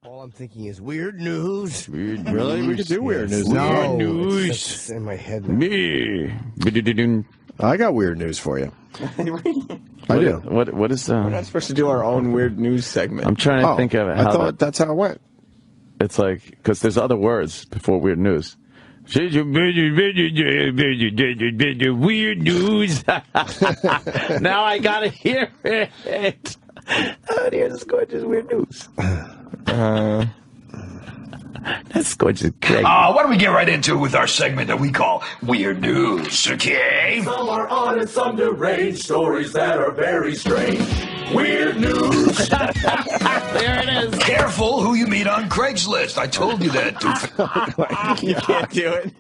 All I'm thinking is weird news. Weird really? News. We could do weird news. No, Weird news. It's in my head now. Me. I got weird news for you. I do. What is We're not supposed to do our own weird news segment. I'm trying to think of it. I thought that's how it went. It's like, because there's other words before weird news. Weird news. Now I gotta hear it. I gotta hear the Scorch's weird news. That's Scorch's crazy. Why don't we get right into it with our segment that we call Weird News, okay? Some are odd and some deranged, stories that are very strange. Weird news. There it is. Careful who you meet on Craigslist. I told you that, doofus. You can't do it.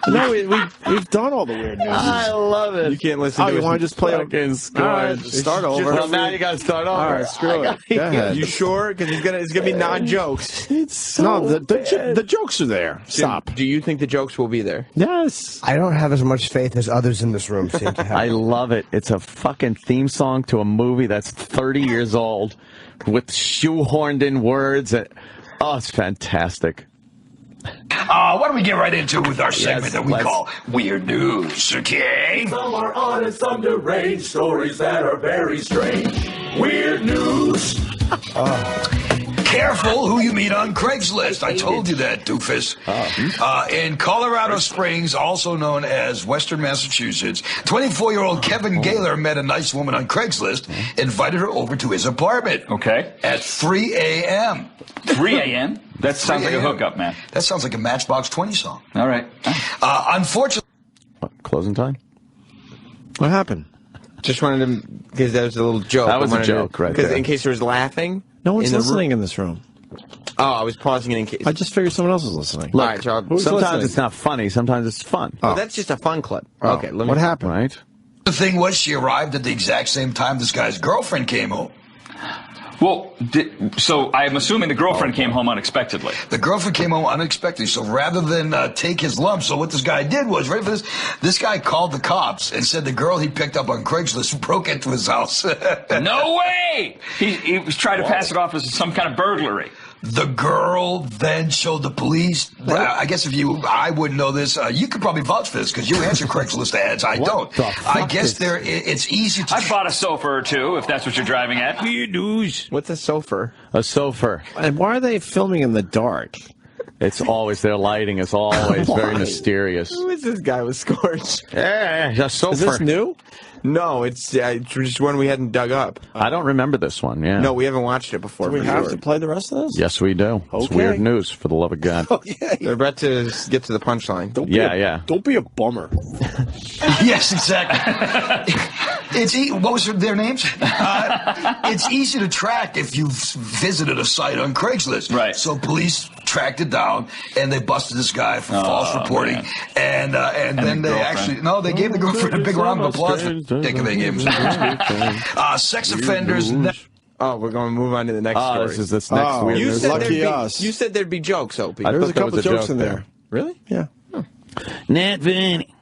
No, we've done all the weird news. I love it. You can't listen Oh, to you it. want to just play Fucking Scorch. All right, start over. Well, now you gotta start over. All right, screw it. Go ahead. You sure? Because it's gonna be non-jokes. It's so No, bad. the jokes are there. Stop. Do you think the jokes will be there? Yes. I don't have as much faith as others in this room seem to have. I love it. It's a fucking theme song to a movie that's 30 years old with shoehorned in words. Oh, it's fantastic. Why don't we get right into it with our segment that we let's. call Weird News, okay? Some are odd and some deranged, stories that are very strange. Weird news. Careful who you meet on Craigslist. I told you that, doofus. In Colorado Springs, also known as Western Massachusetts, 24-year-old Kevin Gaylor met a nice woman on Craigslist, invited her over to his apartment. Okay. At 3 a.m. 3 a.m.? That sounds like a hookup, man. That sounds like a Matchbox 20 song. All right. Unfortunately... What, closing time? What happened? Just wanted to, because that was a little joke. That was a joke, right Because there. in case there was laughing. No one's in the listening in this room. Oh, I was pausing it in case. I just figured someone else was listening. All right, so Sometimes listening? it's not funny. Sometimes it's fun. well, that's just a fun clip. Okay, let me. What happened? Right? The thing was, she arrived at the exact same time this guy's girlfriend came home. Well, so I'm assuming the girlfriend came home unexpectedly. The girlfriend came home unexpectedly, so rather than take his lump, so what this guy did was, ready for this? This guy called the cops and said the girl he picked up on Craigslist broke into his house. No way! He was trying to pass it off as some kind of burglary. The girl then showed the police. I guess I wouldn't know this. You could probably vouch for this because you answer Craigslist ads. I don't. I guess it's easy to. I bought a sofa or two, if that's what you're driving at. Weird news. What's a sofa? A sofa. And why are they filming in the dark? It's always, their lighting is always very mysterious. Who is this guy with Scorch? Yeah, a sofa. Is this new? No, it's just one we hadn't dug up. I don't remember this one, yeah. No, we haven't watched it before. Do we for have sure. to play the rest of this? Yes, we do. It's Okay. weird news, for the love of God. Okay. They're about to get to the punchline. Yeah. Don't be a bummer. Yes, exactly. What was their names? It's easy to track if you've visited a site on Craigslist. Right. So police tracked it down and they busted this guy for false reporting. Man. And then the they girlfriend. they gave the girlfriend a big round of applause for taking they gave him. Sex offenders. Oh, we're going to move on to the next story. This is this next Oh, weird you news. said Lucky there'd us. be, you said there'd be jokes, Opie. I There's a thought that couple was a jokes joke in there. there. Really? Yeah. Not funny.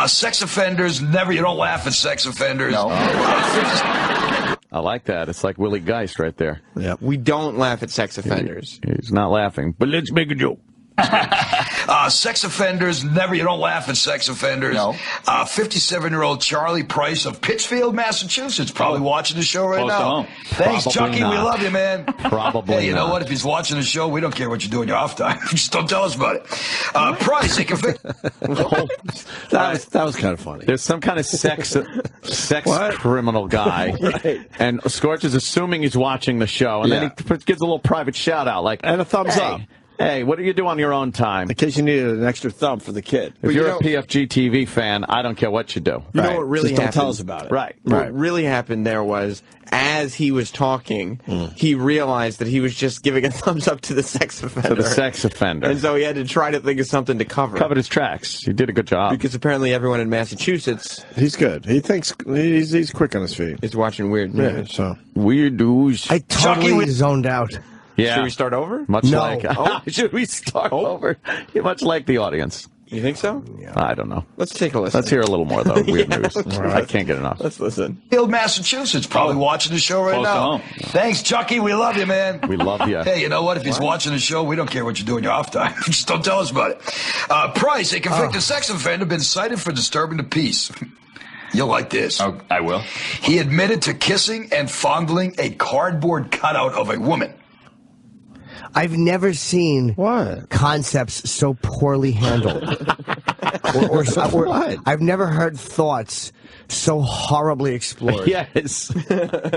Sex offenders you don't laugh at sex offenders. No. I like that. It's like Willie Geist right there. Yeah. We don't laugh at sex offenders. He's not laughing, but let's make a joke. Sex offenders you don't laugh at sex offenders. No. 57-year-old Charlie Price of Pittsfield, Massachusetts, probably watching the show right Close to now. home. Thanks, Probably Chucky. We not. love you, man. Probably Hey, you know not. what? If he's watching the show, we don't care what you do in your off time. Just don't tell us about it. Price, he convicted. That was kind of funny. There's some kind of sex What? criminal guy, Right. and Scorch is assuming he's watching the show, and then he gives a little private shout out, like, And a thumbs hey, up. Hey, what do you do on your own time? In case you needed an extra thumb for the kid. If you're you know- a PFG TV fan, I don't care what you do. You know what really Just don't happened? tell us about it. Right. What really happened there was, as he was talking, he realized that he was just giving a thumbs up to the sex offender. To the sex offender. And so he had to try to think of something to cover. Covered his tracks. He did a good job. Because apparently everyone in Massachusetts He's good. He thinks he's quick on his feet. is watching weird Yeah, news. so. Weird news. I totally zoned out. Yeah. Should we start over? Much No. like. Should we start over? Much like the audience. You think so? I don't know. Let's take a listen. Let's hear a little more, though. Weird news. I can't get enough. Let's listen. Massachusetts, probably watching the show right Close to now. home. Thanks, Chucky. We love you, man. We love you. Hey, you know what? If he's watching the show, we don't care what you do in your off time. Just don't tell us about it. Price, a convicted sex offender, been cited for disturbing the peace. You'll like this. Oh, I will. He admitted to kissing and fondling a cardboard cutout of a woman. I've never seen What? concepts so poorly handled. or I've never heard thoughts so horribly explored. Yes.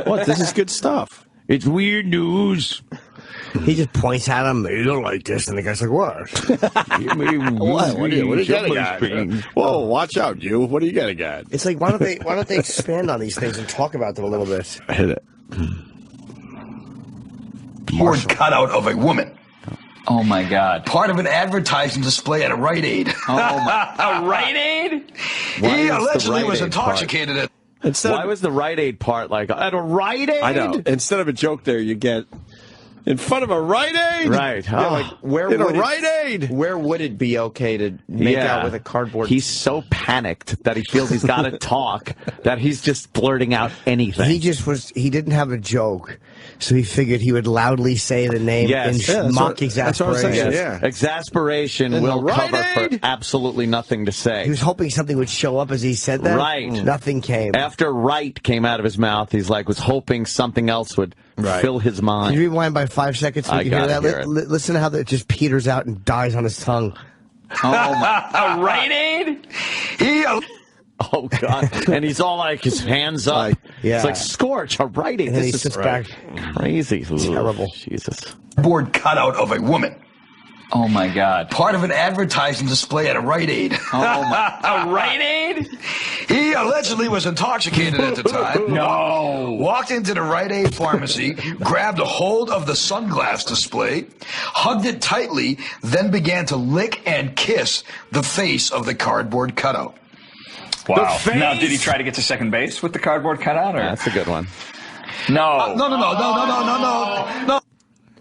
What? This is good stuff. It's weird news. He just points at him. You don't like this, and the guy's like, "What? What do you getting at? Whoa, watch out, you. What are you getting at? It's like, why don't they expand on these things and talk about them a little bit? Hit it. Cardboard cutout of a woman. Oh, my God. Part of an advertising display at a Rite Aid. Oh, my. A Rite Aid? He is the allegedly Rite was Aid part? intoxicated at... Why was the Rite Aid part like, at a Rite Aid? I know. Instead of a joke there, you get in front of a Rite Aid? Right. Yeah, like, where In would a Rite Aid? Where would it be okay to make out with a cardboard? He's so panicked that he feels he's got to talk that he's just blurting out anything. He didn't have a joke, so he figured he would loudly say the name Yes. in Yeah, mock that's what I'm saying. exasperation. Yeah. Exasperation In will the Rite cover for Aid? absolutely nothing to say. He was hoping something would show up as he said that. Right. Nothing came. After right came out of his mouth, he's like, was hoping something else would fill his Can mind. you rewind by 5 seconds so I we can hear gotta that? hear it. Listen to how that just peters out and dies on his tongue. Oh, my. A Rite Aid? He... Oh, God. And he's all like, his hands up. Yeah. It's like, Scorch, a Rite Aid. And then he This is sits back. crazy. Terrible. Jesus. Cardboard cutout of a woman. Oh, my God. Part of an advertising display at a Rite Aid. Oh, my. A Rite Aid? He allegedly was intoxicated at the time. No. Walked into the Rite Aid pharmacy, grabbed a hold of the sunglass display, hugged it tightly, then began to lick and kiss the face of the cardboard cutout. Wow. face? Now, did he try to get to second base with the cardboard cutout? Or? That's a good one. No. No.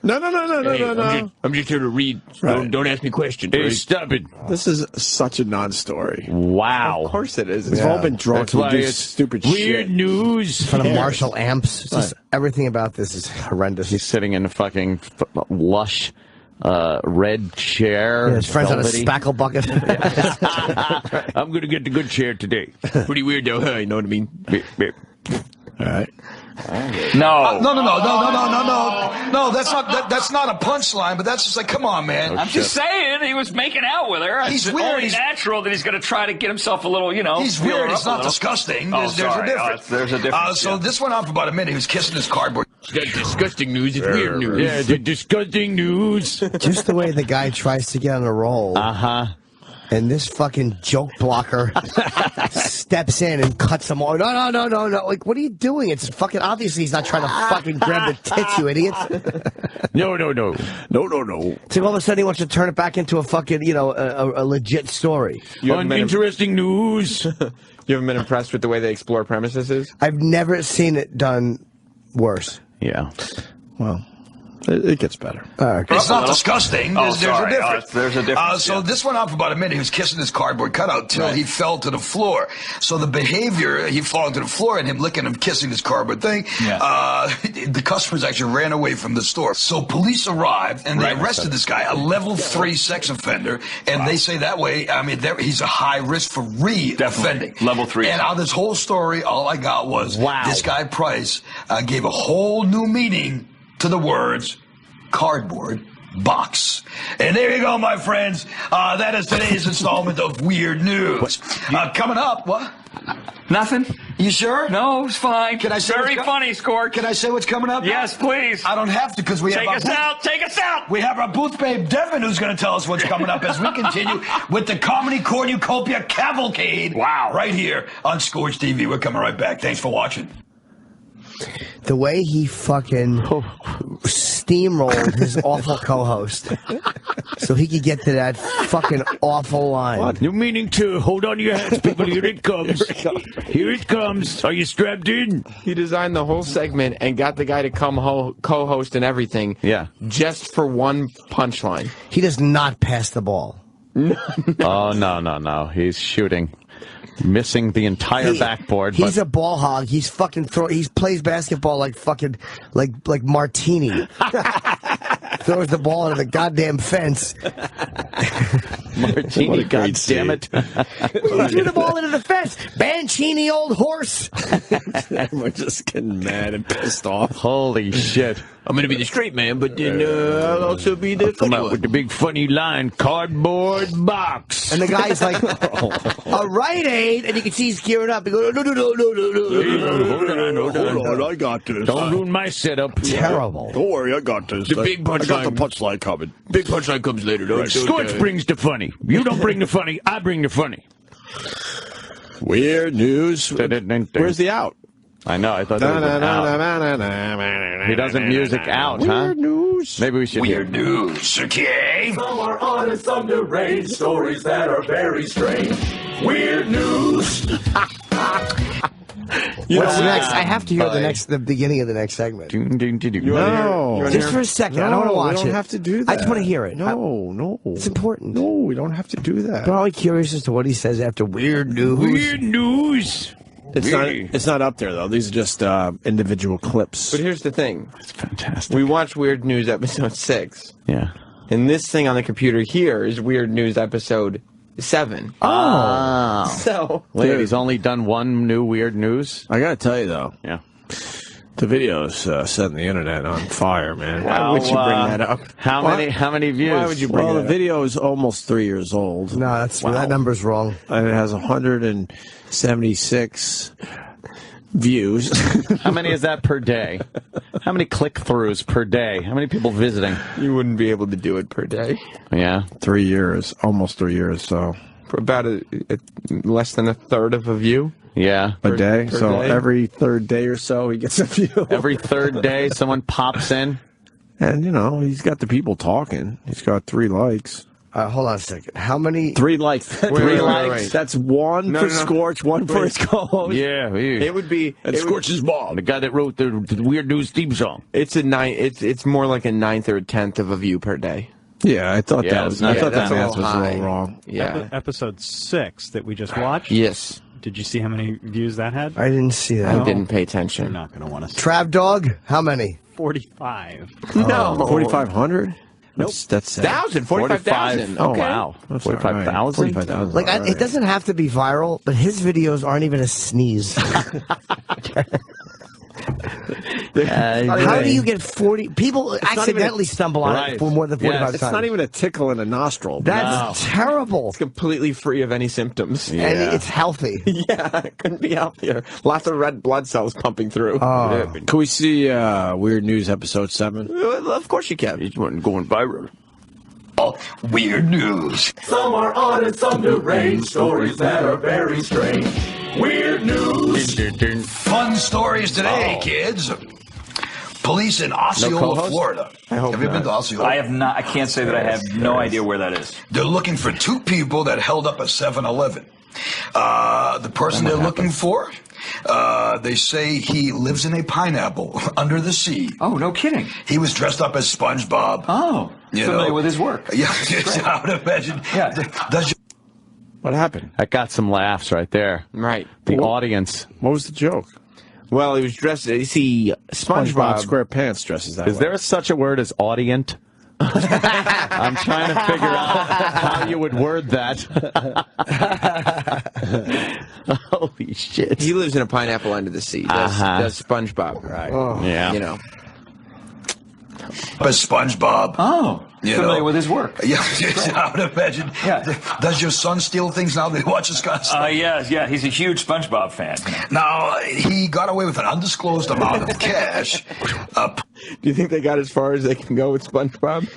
No. I'm just here to read. Right. Don't ask me questions. Hey, right? stop it. This is such a non-story. Wow. Of course it is. We've all been drunk That's and why do it's stupid weird shit. news. In front of Marshall amps. It's just, everything about this is horrendous. He's sitting in a fucking lush red chair. Yeah, his friend's on a velvety. spackle bucket. I'm going to get the good chair today. Pretty weird, though. Huh? You know what I mean? Beep, beep. All right. No. No, that's not a punchline, but that's just like, come on, man. I'm just saying, he was making out with her. He's It's weird. only natural that he's going to try to get himself a little, He's feel her weird. up It's a not little. disgusting. Oh, There's sorry. a difference. There's a difference. So this went on for about a minute. He was kissing his cardboard. It's got disgusting news. It's weird news. Yeah, the disgusting news. Just the way the guy tries to get on a roll. Uh-huh. And this fucking joke blocker steps in and cuts him off. No. Like, what are you doing? It's fucking obviously he's not trying to fucking grab the tits, you idiot. No. No. It's like all of a sudden he wants to turn it back into a fucking, a legit story. Uninteresting news. You haven't been impressed with the way they explore premises? I've never seen it done worse. Yeah. Well, it gets better. It's not disgusting. Oh, There's a sorry. difference. There's a difference. So this went on for about a minute. He was kissing his cardboard cutout till he fell to the floor. So the behavior, he falling to the floor and him licking him, kissing his cardboard thing, the customers actually ran away from the store. So police arrived and they arrested this guy, a level 3 sex offender. And they say that way, he's a high risk for re-offending. Level 3. And out of this whole story, all I got was this guy Price gave a whole new meaning to the words cardboard box. And there you go, my friends. That is today's installment of Weird News. Coming up, what? Nothing? You sure? No, it's fine. Can I say Very what's funny, Scorch. Can I say what's coming up? Yes, please. I don't have to because we have Take our us out. Take us out. We have our booth babe Devin who's going to tell us what's coming up as we continue with the Comedy Cornucopia Cavalcade. Wow. Right here on Scorch TV. We're coming right back. Thanks for watching. The way he fucking steamrolled his awful co-host so he could get to that fucking awful line. New meaning to hold on to your hats, people. Here it comes. Here it comes. Are you strapped in? He designed the whole segment and got the guy to come co-host and everything. Yeah. Just for one punchline. He does not pass the ball. Oh, no. He's shooting. Missing the entire backboard. He's a ball hog. He's fucking he plays basketball like fucking like Martini. Throws the ball into the goddamn fence. Martini, God damn it. He threw the ball into the fence. Bancini, old horse. We're just getting mad and pissed off. Holy shit. I'm going to be the straight man, but then I'll also be the Come funny out one. with the big funny line, cardboard box. And the guy's like, a Rite Aid, and you can see he's gearing up. He goes, no. Hold on, I got this. Don't ruin my setup. Terrible. Don't worry, I got this. The big I got the punchline. punchline coming. Big punchline comes later, though. Scorch brings the funny. You don't bring the funny, I bring the funny. Weird news. Where's the out? I know, I thought that was out. He doesn't music out, huh? Weird news. Maybe we should Weird news, okay? Some are honest, some deranged, stories that are very strange. Weird news. What's next? I have to hear the beginning of the next segment. No. Just for a second. I don't want to watch it. We don't have to do that. I just want to hear it. No. It's important. No, we don't have to do that. I'm probably curious as to what he says after weird news. Weird news. It's not up there, though. These are just individual clips. But here's the thing. It's fantastic. We watched Weird News episode 6. Yeah. And this thing on the computer here is Weird News episode 7. Oh. So. Wait, he's only done one new weird news? I got to tell you, though. Yeah. The video's setting the internet on fire, man. Why would you bring that up? How many views? Why would you bring Well, it the up? video is almost 3 years old. No, that number's wrong. And it has 176 views. How many is that per day? How many click-throughs per day? How many people visiting? You wouldn't be able to do it per day. Yeah. 3 years. Almost 3 years, so. For about less than a third of a view. Yeah. A day. per So day. every third day or so, he gets a view. Every third day, someone pops in. And, he's got the people talking. He's got 3 likes. Hold on a second. How many? 3 likes. Three likes. That's one for Scorch, one for his co-host. Yeah. It would be. And Scorch's mom. The guy that wrote the weird news theme song. It's a nine. It's more like a ninth or a tenth of a view per day. Yeah, I thought that was. I thought that's that a math little was a high. little wrong. Yeah. Episode 6 that we just watched. Yes. Did you see how many views that had? I didn't see that. I didn't pay You're attention. not going to want to see. Trav Dog? How many? 45. No. 4,500. Nope. That's sad. 45,000. Oh, Okay. wow. That's all right. 45,000? 45,000. Like, it doesn't have to be viral, but his videos aren't even a sneeze. How do you get 40? People accidentally stumble on it for more than 45 times. It's not even a tickle in a nostril. That's terrible. It's completely free of any symptoms. And it's healthy. Yeah, it couldn't be healthier. Lots of red blood cells pumping through. Can we see Weird News episode 7? Of course you can. It wasn't going viral. Weird news. Some are honest, some deranged, stories that are very strange. Weird news. Fun stories today, kids. Police in Osceola, Florida. Have you been to Osceola? I have not. I can't say that I have no idea where that is. They're looking for 2 people that held up a 7-Eleven. The person they're looking for, they say he lives in a pineapple under the sea. Oh, no kidding. He was dressed up as SpongeBob. Oh, familiar with his work. Yeah, I would imagine. Yeah. What happened? That got some laughs right there. Right. The audience. What was the joke? Well, he was dressed. You see, SpongeBob SpongeBob. SquarePants dresses that Is way. there such a word as audient? I'm trying to figure out how you would word that. Holy shit. He lives in a pineapple under the sea. Does SpongeBob. Right. Yeah. You know. As SpongeBob. Oh, familiar with his work. Yeah, I would imagine. Yeah. Does your son steal things now that he watches Scott? Yeah, he's a huge SpongeBob fan. Now, he got away with an undisclosed amount of cash. Do you think they got as far as they can go with SpongeBob?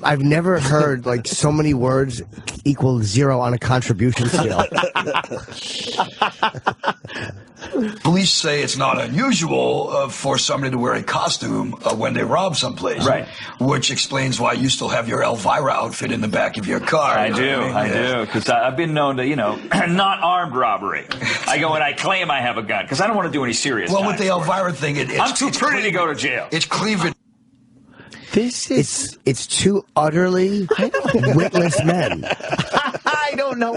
I've never heard like so many words equal 0 on a contribution scale. Police say it's not unusual for somebody to wear a costume when they rob someplace. Right. Which explains why you still have your Elvira outfit in the back of your car. I do, because I've been known to, not armed robbery. I go and I claim I have a gun, because I don't want to do any serious Well, time with the for it. Elvira thing, I'm too pretty to go to jail. It's cleavage. It's 2 utterly witless men. don't know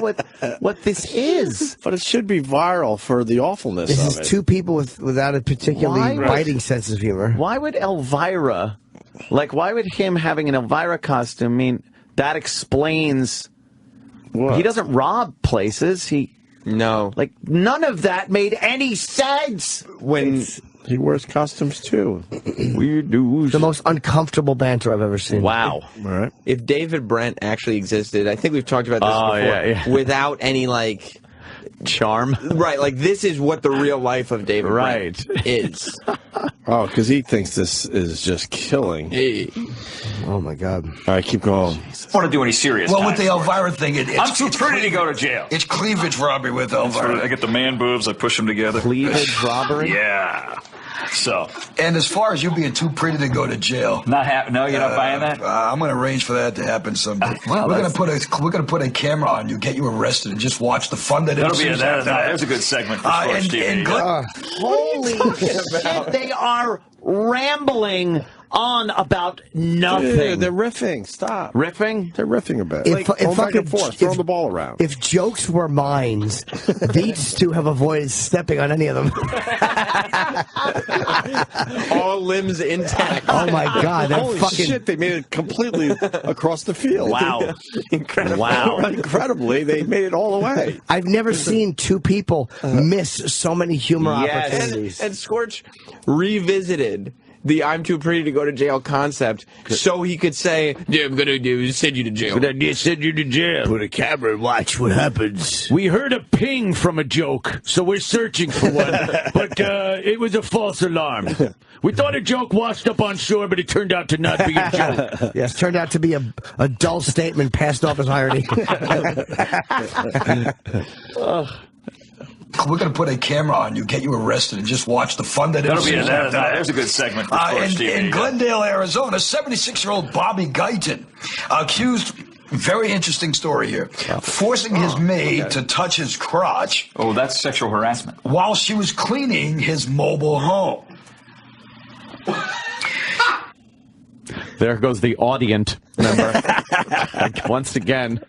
what this is. But it should be viral for the awfulness This of is it. two people without a particularly biting sense of humor. Why would Elvira, why would him having an Elvira costume mean that explains? What? He doesn't rob places. No. None of that made any sense. When He wears costumes too. Weird news. The most uncomfortable banter I've ever seen. Wow. All right. if David Brent actually existed, I think we've talked about this before, yeah. without any Charm. right, this is what the real life of David Right. Brent is. Oh, because he thinks this is just killing. Oh my God. All right, keep going. I don't want to do any serious. Well, with time the for it. Elvira thing, I'm too pretty to go to jail. It's cleavage robbery with Elvira. I get the man boobs, I push them together. Cleavage robbery? Yeah. So, And as far as you being too pretty to go to jail, no, you're not buying that? I'm going to arrange for that to happen someday. Well, we're going to put a camera on you, get you arrested, and just watch the fun that That'll be ensues that. after that. There's a good segment for Scorch TV. Holy shit, they are rambling on about nothing. Dude, they're riffing. Stop. Riffing? They're riffing a bit. If Going back fucking- and forth, throwing the ball around. If jokes were mines, these two have avoided stepping on any of them. All limbs intact. Oh my God, that Holy fucking shit, they made it completely across the field. Wow. Incredible. Wow. Incredibly, they made it all the way. I've never seen two people miss so many humor Yes. opportunities. And Scorch revisited the "I'm too pretty to go to jail" concept, so he could say, "Yeah, I'm gonna send you to jail." Send you to jail. Put a camera and watch what happens. We heard a ping from a joke, so we're searching for one. But it was a false alarm. We thought a joke washed up on shore, but it turned out to not be a joke. Yes, turned out to be a dull statement passed off as irony. We're going to put a camera on you, get you arrested, and just watch the fun that That'll be ensues after that. There's a good segment for Scorch TV. In Glendale, Arizona, 76-year-old Bobby Guyton accused. Very interesting story here. Forcing his maid to touch his crotch. Oh, that's sexual harassment. While she was cleaning his mobile home. There goes the audience member. Once again.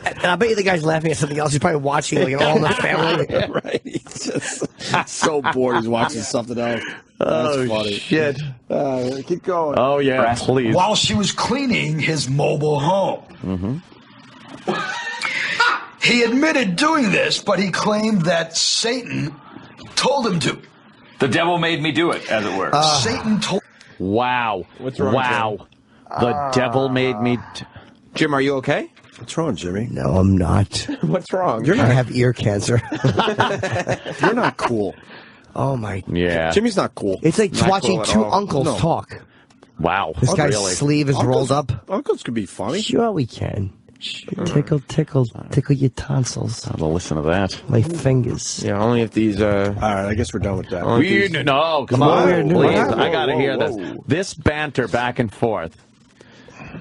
And I bet you the guy's laughing at something else. He's probably watching an All in the Family. Right. He's just so bored he's watching something else. That's funny. Shit. Keep going. Oh, yeah, please. While she was cleaning his mobile home. He admitted doing this, but he claimed that Satan told him to. The devil made me do it, as it were. Satan told. Wow. What's wrong, Wow. The devil made me... Jim, are you okay? What's wrong, Jimmy? No, I'm not. What's wrong? I have ear cancer. You're not cool. Oh my. Yeah. Jimmy's not cool. It's like Not watching cool at two all. uncles No. talk. Wow. This guy's really? sleeve is rolled up. Uncles could be funny. Sure we can. Tickle, tickle, tickle your tonsils. I'll listen to that. My fingers. Yeah, only if these. All right, I guess we're done with that. Weird. No, come on. Weird news. Please. What happened? I got to hear Whoa. this. This banter back and forth.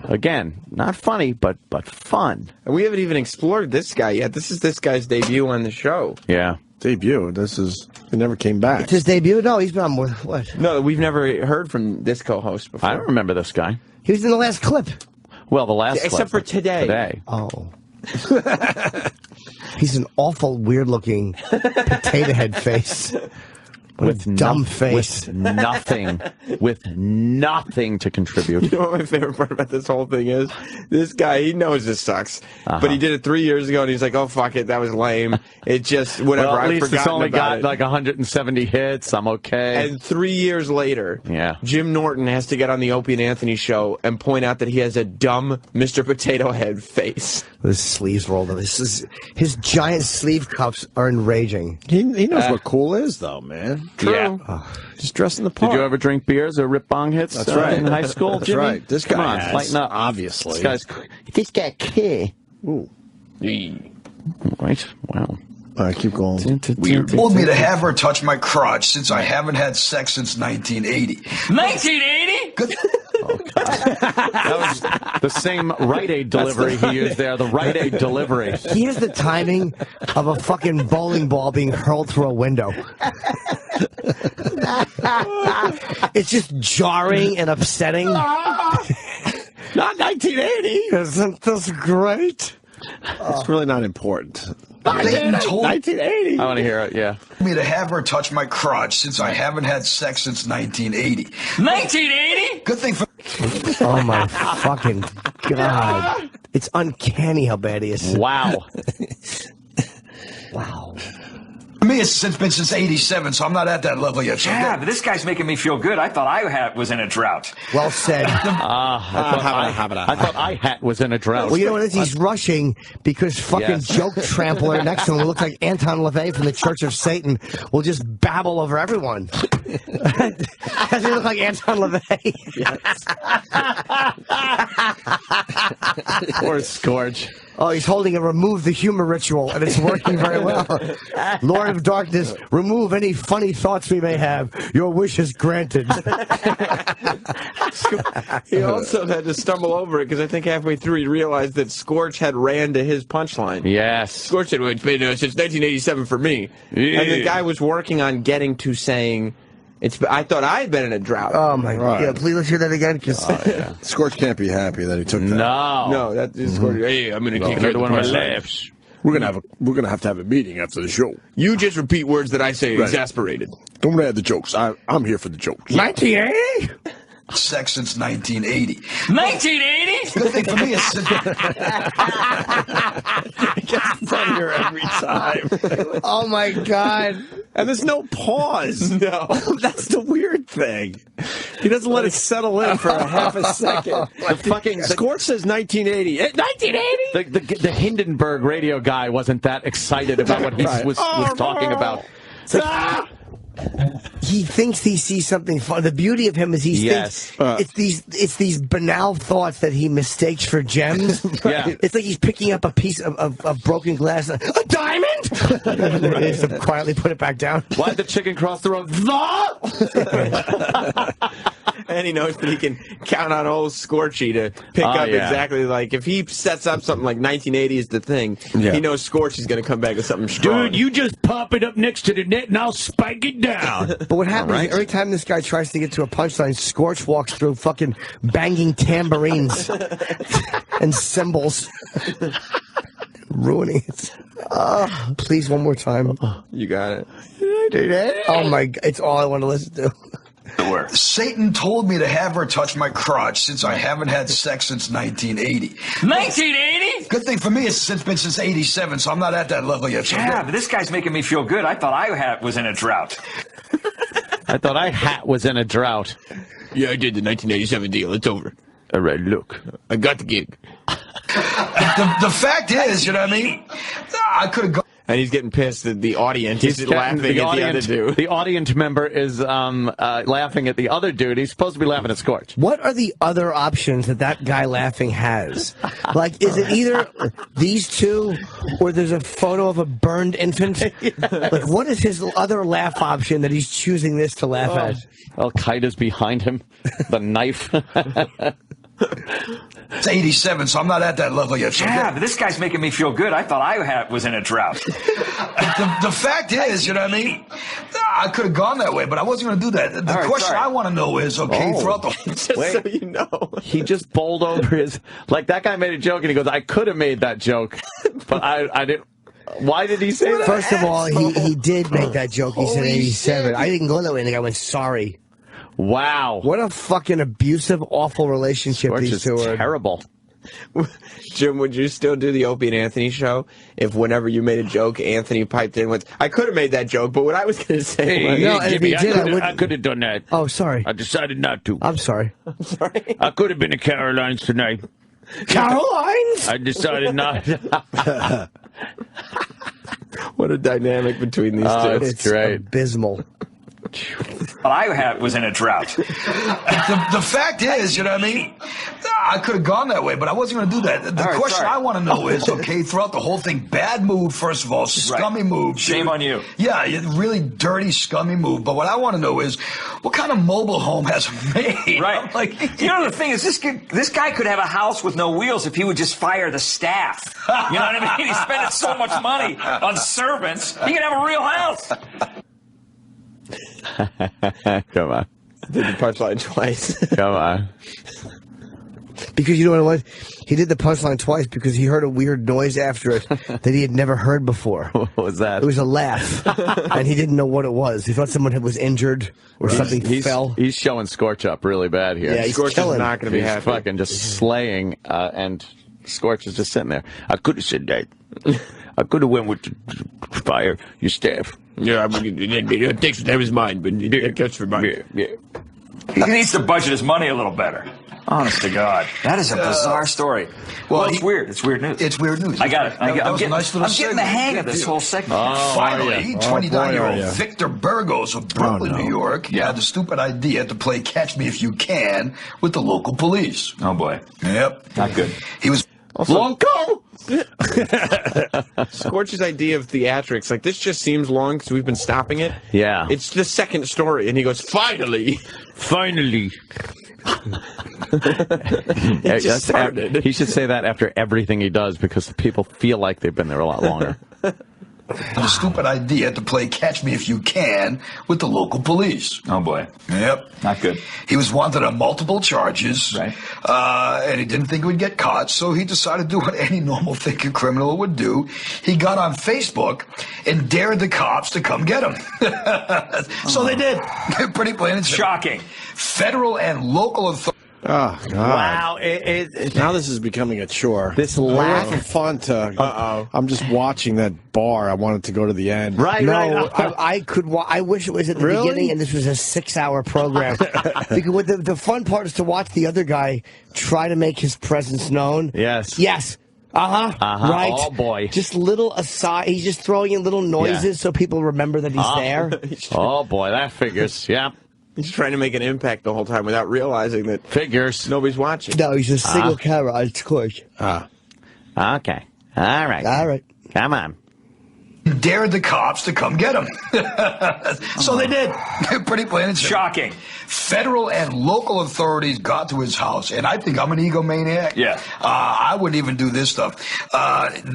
Again, not funny, but fun. And we haven't even explored this guy yet. This is this guy's debut on the show. Yeah. Debut. He never came back. It's his debut? No, he's been on with what? No, we've never heard from this co-host before. I don't remember this guy. He was in the last clip. Well, the last Except clip. for today. Today. Oh. He's an awful, weird-looking potato head face. What a dumb face. With nothing to contribute. You know what my favorite part about this whole thing is? This guy, he knows this sucks. But he did it 3 years ago, and he's like, oh, fuck it, that was lame. It just, whatever, Well, at I've least it's forgotten only about got it. like 170 hits. I'm okay. And 3 years later, Yeah. Jim Norton has to get on the Opie and Anthony show and point out that he has a dumb Mr. Potato Head face. His sleeves rolled up. His giant sleeve cuffs are enraging. He knows what cool is, though, man. Yeah. Just dressing the part. Did you ever drink beers or rip bong hits That's right. in high school, That's Jimmy? right. This guy Come on, has, lighten up. obviously. This guy care. Ooh. Right? Wow. All right, keep going. Told me to have her touch my crotch since I haven't had sex since 1980. 1980? Good. That was the same Rite Aid delivery he used there. The Rite Aid delivery. Here's the timing of a fucking bowling ball being hurled through a window. It's just jarring and upsetting. Not 1980. Isn't this great? It's really not important. Satan told 1980. I want to hear it, yeah. me to have her touch my crotch since I haven't had sex since 1980. 1980? Good thing for Oh my fucking god! It's uncanny how bad he is. Wow. Wow. me. It's been since '87, so I'm not at that level yet. So Yeah, but this guy's making me feel good. I thought I was in a drought. Well said. I thought I hat was in a drought. Well, you know what it is? He's rushing because fucking joke trampler next to him, who looks like Anton LaVey from the Church of Satan, will just babble over everyone. Does he look like Anton LaVey? Or Scorch. Oh, he's holding a remove the humor ritual, and it's working very well. Lord of Darkness, remove any funny thoughts we may have. Your wish is granted. He also had to stumble over it because I think halfway through he realized that Scorch had ran to his punchline. Yes. Scorch said, well, it's been since 1987 for me. Yeah. And the guy was working on getting to saying, I thought I had been in a drought. Oh, my God. Yeah, please let's hear that again. Scorch can't be happy that he took that. No, that is Scorch. Hey, I'm going to kick another the one of my punchline. laughs. We're gonna have to have a meeting after the show. You just repeat words that I say exasperated. Don't add the jokes. I'm here for the jokes. 1980? sex since 1980. 1980? Good thing for me is It gets funnier every time. Oh, my God. And there's no pause. No. That's the weird thing. He doesn't let it settle in for a half a second. The fucking Scorch says 1980. 1980? the Hindenburg radio guy wasn't that excited about what he was talking about. He thinks he sees something fun. The beauty of him is he thinks it's these banal thoughts that he mistakes for gems. Yeah. It's like he's picking up a piece of broken glass. A diamond? And then he has to quietly put it back down. Why'd the chicken cross the road? And he knows that he can count on old Scorchy to pick up exactly like if he sets up something like 1980 is the thing. He knows Scorch is going to come back with something strong. Dude, you just pop it up next to the net and I'll spike it down. But what happens is every time this guy tries to get to a punchline, Scorch walks through fucking banging tambourines and cymbals, ruining it. Please, one more time. You got it. Oh my God, it's all I want to listen to. Satan told me to have her touch my crotch since I haven't had sex since 1980. 1980? Good thing for me it's been since '87, so I'm not at that level yet. So Yeah, but this guy's making me feel good. I thought I was in a drought. I thought I hat was in a drought. Yeah, I did the 1987 deal. It's over. All right, look. I got the gig. the fact is, you know what I mean? I could have gone. And he's getting pissed at the audience. He's laughing at the other dude. The audience member is laughing at the other dude. He's supposed to be laughing at Scorch. What are the other options that guy laughing has? Like, is it either these two, or there's a photo of a burned infant? Like, what is his other laugh option that he's choosing this to laugh at? Al Qaeda's behind him. The knife. It's '87, so I'm not at that level yet. So Yeah, but this guy's making me feel good. I thought I was in a drought. the fact is, you know what I mean? I could have gone that way, but I wasn't going to do that. The question I want to know is, throughout the Just so you know. He just bowled over his... Like, that guy made a joke, and he goes, I could have made that joke, but I didn't... Why did he say that? First of all, he did make that joke. He said '87. I didn't go that way, and the guy went, sorry. Wow. What a fucking abusive, awful relationship Scorch these two are. Terrible. Jim, would you still do the Opie and Anthony show if whenever you made a joke, Anthony piped in with, I could have made that joke, but what I was going to say No, and if he did, I could have done that. Oh, sorry. I decided not to. I'm sorry. Sorry. I could have been at Caroline's tonight. Caroline's? I decided not. What a dynamic between these two. It's great. abysmal. But I was in a drought. The fact is, you know what I mean? I could have gone that way, but I wasn't going to do that. The question I want to know is, throughout the whole thing, bad move, first of all, scummy move. Shame on you. Yeah, really dirty, scummy move. But what I want to know is, what kind of mobile home has made? Right. I'm like, You know, the thing is, this guy could have a house with no wheels if he would just fire the staff. You know what I mean? He's spending so much money on servants. He could have a real house. Come on. Did the punchline twice. Come on. Because you know what it was? He did the punchline twice because he heard a weird noise after it that he had never heard before. What was that? It was a laugh, and he didn't know what it was. He thought someone was injured or something fell. He's showing Scorch up really bad here. Yeah, he's Scorch killing. is not going to be He's happy. fucking just slaying, and Scorch is just sitting there. I could have said that. I could have went with the fire your staff. Yeah, I mean, it takes whatever his mind, but it cuts for mine. Yeah. He needs to budget his money a little better. Honest to God. That is a bizarre story. Well, it's weird. It's weird news. It's weird news. I got it. That was a nice little I'm getting the segment. hang of Good this deal. whole segment. Finally, 29-year-old yeah. Victor Burgos of Brooklyn, New York, had the stupid idea to play Catch Me If You Can with the local police. Oh, boy. Yep. Not good. He was... Lonko! Scorch's idea of theatrics, like, this just seems long because we've been stopping it. Yeah. It's the second story, and he goes, finally. Finally. It just started. He should say that after everything he does because the people feel like they've been there a lot longer. a stupid idea to play Catch Me If You Can with the local police. Oh, boy. Yep. Not good. He was wanted on multiple charges, right? And he didn't think he would get caught, so he decided to do what any normal thinking criminal would do. He got on Facebook and dared the cops to come get him. So they did. Pretty plain and simple. Shocking. Federal and local authorities. Oh, God. Wow. Now this is becoming a chore. This laugh. It's fun to... I'm just watching that bar. I wanted to go to the end. Right, I could. I wish it was at the beginning, and this was a 6-hour program. Because what the fun part is to watch the other guy try to make his presence known. Yes. Yes. Right. Oh, boy. Just little aside. He's just throwing in little noises so people remember that he's there. Oh, boy, that figures. Yeah. He's trying to make an impact the whole time without realizing that figures nobody's watching. No, he's a single camera on Scorch. Okay. All right. All right. Come on. Dared the cops to come get him. So they did. Pretty plain and simple. Shocking. Federal and local authorities got to his house, and I think I'm an egomaniac. Yeah. I wouldn't even do this stuff.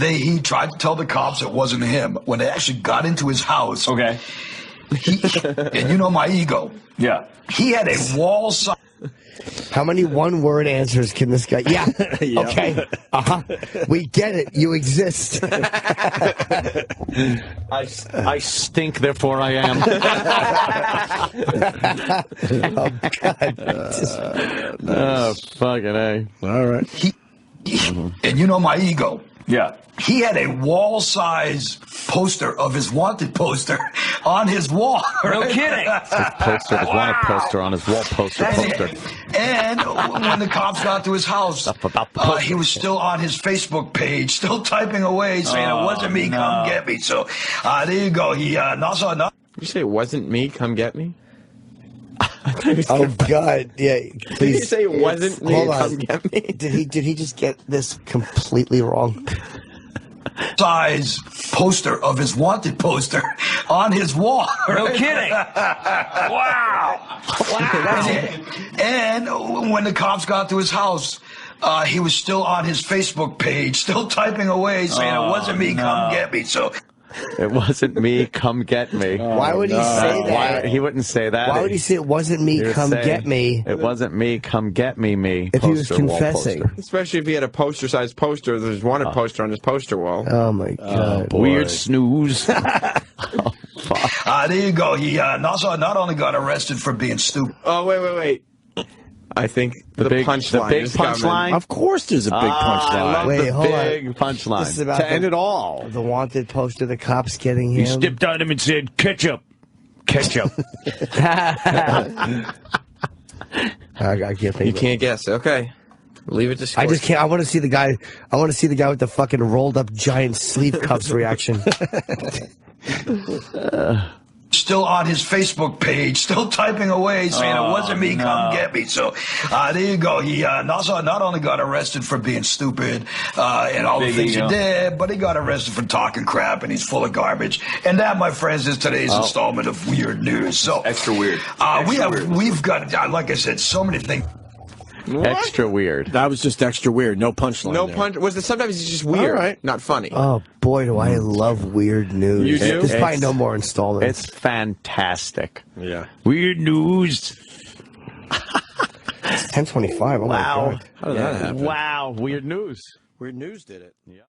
He tried to tell the cops it wasn't him. When they actually got into his house, Okay. And you know my ego. Yeah. He had a wall sign. How many one-word answers can this guy? Yeah. Okay. We get it. You exist. I stink, therefore I am. Oh, God. Oh, fucking A. All right. And you know my ego. Yeah. He had a wall-size poster of his wanted poster on his wall. No right? kidding. His wanted poster on his wall poster. And when the cops got to his house, he was still on his Facebook page, still typing away, saying it wasn't me, come get me. So there you go. He also Did you say it wasn't me? Come get me. Oh, God. Yeah. Did Please. you say it wasn't me? Hold on. Come get me. Did he just get this completely wrong? size poster of his wanted poster on his wall. No right? kidding. Wow. And when the cops got to his house, he was still on his Facebook page, still typing away, saying it wasn't me, come get me. So it wasn't me, come get me. Why would he say that? He wouldn't say that. Why would he say it wasn't me, come get me? It wasn't me, come get me. If he was confessing. Especially if he had a poster-sized poster. There's one poster on his poster wall. Oh, my God. Weird snooze. there you go. He not only got arrested for being stupid. Oh, wait. I think the punchline is coming. Of course there's a big punchline. Wait, hold on. Big punchline. This is about To end it all. the wanted poster, the cops getting him. He stepped on him and said, ketchup. Ketchup. I can't think You of it. can't guess. Okay. Leave it to Scorch. I just can't. I want to see the guy. I want to see the guy with the fucking rolled up giant sleeve cuffs reaction. Still on his Facebook page, still typing away, saying it wasn't me, come get me. So there you go. He not only got arrested for being stupid and all the things he did, but he got arrested for talking crap, and he's full of garbage. And that, my friends, is today's installment of Weird News. So Extra weird. We've got, like I said, so many things. What? Extra weird. That was just extra weird. No punchline. No there. punch. Sometimes it's just weird, All right. not funny. Oh boy, do I love weird news. You do? There's probably no more installments. It's fantastic. Yeah. Weird news. 10:25. Oh Wow. my God. How did that happen? Wow. Weird news. Weird News did it. Yeah.